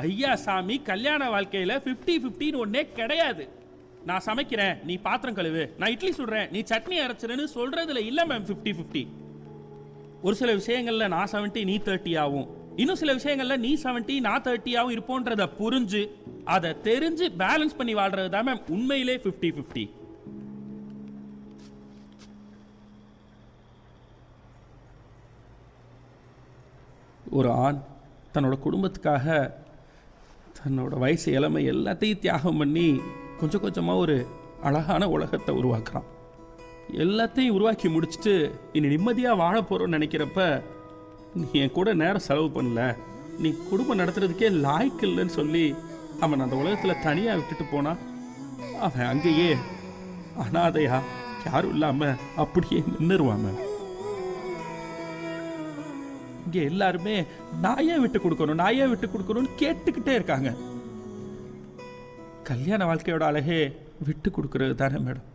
ஐயா சாமி, கல்யாண வாழ்க்கையில் 50-50 ஒன்னே கிடையாது. நான் சமைக்கிறேன், நீ பாத்திரம் கழுவு, நான் இட்லி சுடுறேன், நீ சட்னி அரைச்சிருன்னு சொல்றதுல இல்லை மேம் 50-50. ஒரு சில விஷயங்கள்ல நான் 70 நீ 30 ஆகும், இன்னும் சில விஷயங்கள்ல நீ 70 நான் 30 ஆகும் இருப்போன்றத புரிஞ்சு அதை தெரிஞ்சு பேலன்ஸ் பண்ணி வாழ்றது தான் மேம் உண்மையிலே 50-50. ஒரு ஆண் தன்னோட குடும்பத்துக்காக தன்னோட வயசு இளமை எல்லாத்தையும் தியாகம் பண்ணி கொஞ்சம் கொஞ்சமாக ஒரு அழகான உலகத்தை உருவாக்குறான். எல்லாத்தையும் உருவாக்கி முடிச்சுட்டு இனி நிம்மதியாக வாழ போகிறோன்னு நினைக்கிறப்ப, நீ என் கூட நேரம் செலவு பண்ணல, நீ குடும்பம் நடத்துறதுக்கே லாய்க்கு இல்லைன்னு சொல்லி அவன் அந்த உலகத்தில் தனியாக விட்டுட்டு போனான். அவன் அங்கேயே அனாதையா யாரும் இல்லாமல் அப்படியே நின்றுருவான். இங்கே எல்லாருமே நான் ஏன் விட்டு கொடுக்கணும், நான் ஏன் விட்டு கொடுக்கணும்னு கேட்டுக்கிட்டே இருக்காங்க. கல்யாண வாழ்க்கையோட அழகே விட்டு கொடுக்கறது தானே மேடம்.